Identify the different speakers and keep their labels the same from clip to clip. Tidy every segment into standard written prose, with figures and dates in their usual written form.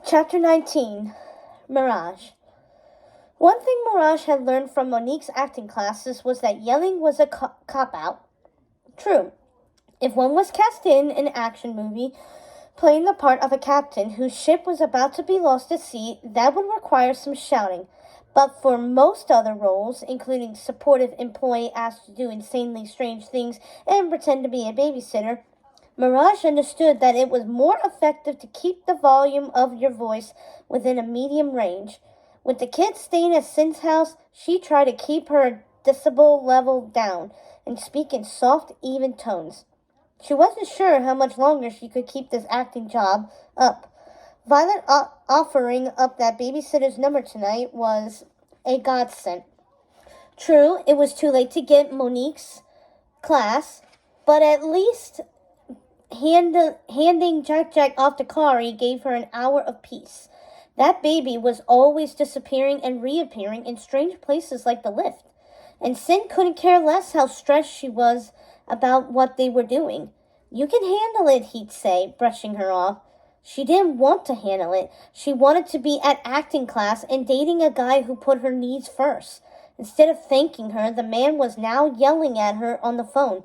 Speaker 1: Chapter 19, Mirage. One thing Mirage had learned from Monique's acting classes was that yelling was a cop-out. True, if one was cast in an action movie playing the part of a captain whose ship was about to be lost at sea, that would require some shouting. But for most other roles, including supportive employee asked to do insanely strange things and pretend to be a babysitter, Mirage understood that it was more effective to keep the volume of your voice within a medium range. With the kids staying at Sin's house, she tried to keep her decibel level down and speak in soft, even tones. She wasn't sure how much longer she could keep this acting job up. Violet offering up that babysitter's number tonight was a godsend. True, it was too late to get Monique's class, but at least handing Jack off to Kari gave her an hour of peace. That baby was always disappearing and reappearing in strange places like the lift, and Sin couldn't care less how stressed she was about what they were doing. "You can handle it," he'd say, brushing her off. She didn't want to handle it. She wanted to be at acting class and dating a guy who put her needs first. Instead of thanking her, the man was now yelling at her on the phone.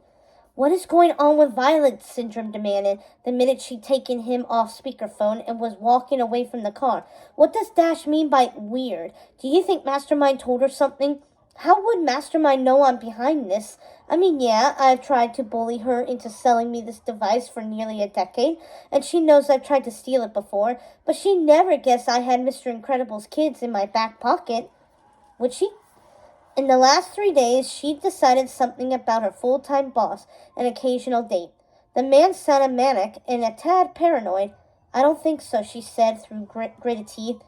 Speaker 1: "What is going on with Violet?" Syndrome demanded, the minute she'd taken him off speakerphone and was walking away from the car. "What does Dash mean by weird? Do you think Mastermind told her something? How would Mastermind know I'm behind this? I mean, yeah, I've tried to bully her into selling me this device for nearly a decade, and she knows I've tried to steal it before, but she never guessed I had Mr. Incredible's kids in my back pocket. Would she?" In the last 3 days, she'd decided something about her full-time boss, an occasional date. The man sounded manic and a tad paranoid. "I don't think so," she said through gritted teeth.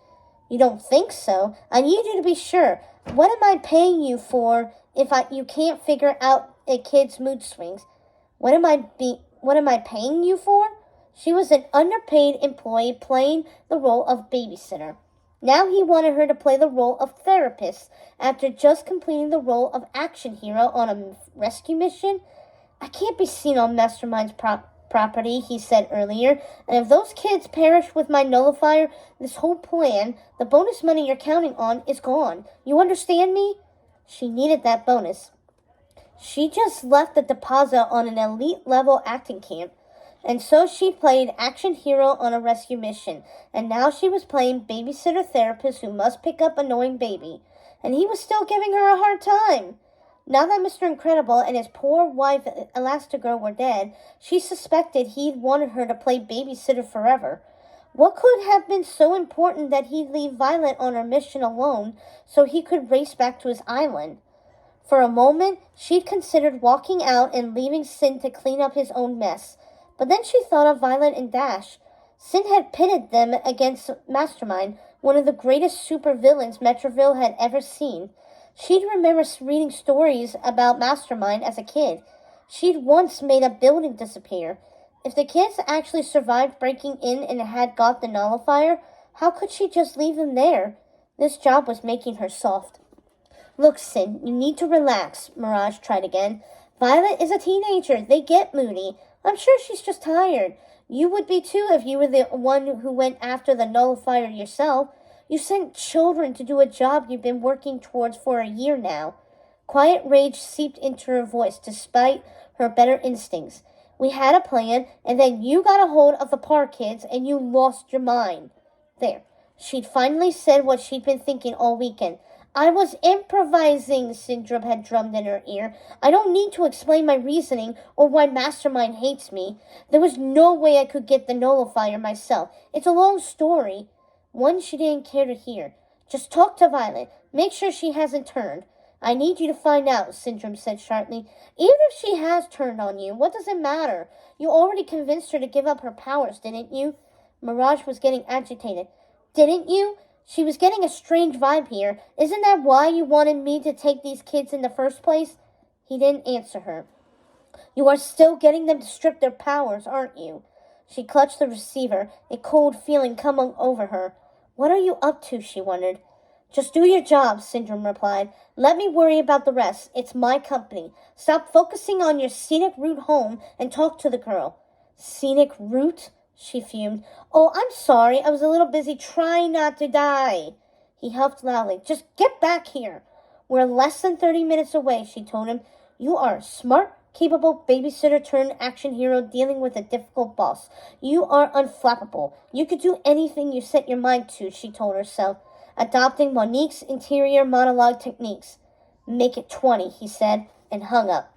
Speaker 1: "You don't think so? I need you to be sure. What am I paying you for if you can't figure out a kid's mood swings? What am I paying you for?" She was an underpaid employee playing the role of babysitter. Now he wanted her to play the role of therapist after just completing the role of action hero on a rescue mission. "I can't be seen on Mastermind's property," he said earlier, "and if those kids perish with my nullifier, this whole plan, the bonus money you're counting on, is gone. You understand me?" She needed that bonus. She just left the deposit on an elite-level acting camp, and so she played action hero on a rescue mission, and now she was playing babysitter therapist who must pick up annoying baby, and he was still giving her a hard time. Now that Mr. Incredible and his poor wife Elastigirl were dead, she suspected he'd wanted her to play babysitter forever. What could have been so important that he'd leave Violet on her mission alone so he could race back to his island? For a moment, she'd considered walking out and leaving Sin to clean up his own mess. But then she thought of Violet and Dash. Sin had pitted them against Mastermind, one of the greatest supervillains Metroville had ever seen. She'd remember reading stories about Mastermind as a kid. She'd once made a building disappear. If the kids actually survived breaking in and had got the nullifier, how could she just leave them there? This job was making her soft. "Look, Sin, you need to relax," Mirage tried again. "Violet is a teenager. They get moody. I'm sure she's just tired. You would be too if you were the one who went after the nullifier yourself. You sent children to do a job you've been working towards for a year now." Quiet rage seeped into her voice despite her better instincts. "We had a plan, and then you got a hold of the Park kids, and you lost your mind." There. She'd finally said what she'd been thinking all weekend. "I was improvising," Syndrome had drummed in her ear. "I don't need to explain my reasoning or why Mastermind hates me. There was no way I could get the nullifier myself. It's a long story." One she didn't care to hear. "Just talk to Violet. Make sure she hasn't turned." "I need you to find out," Syndrome said sharply. "Even if she has turned on you, what does it matter? You already convinced her to give up her powers, didn't you?" Mirage was getting agitated. "Didn't you?" She was getting a strange vibe here. "Isn't that why you wanted me to take these kids in the first place?" He didn't answer her. "You are still getting them to strip their powers, aren't you?" She clutched the receiver, a cold feeling coming over her. "What are you up to?" she wondered. "Just do your job," Syndrome replied. "Let me worry about the rest. It's my company. Stop focusing on your scenic route home and talk to the girl." "Scenic route?" she fumed. Oh, I'm sorry. I was a little busy trying not to die. He huffed loudly. Just get back here. We're less than 30 minutes away, she told him. You are a smart, capable babysitter turned action hero dealing with a difficult boss. You are unflappable. You could do anything you set your mind to, she told herself, adopting Monique's interior monologue techniques. Make it 20, he said, and hung up.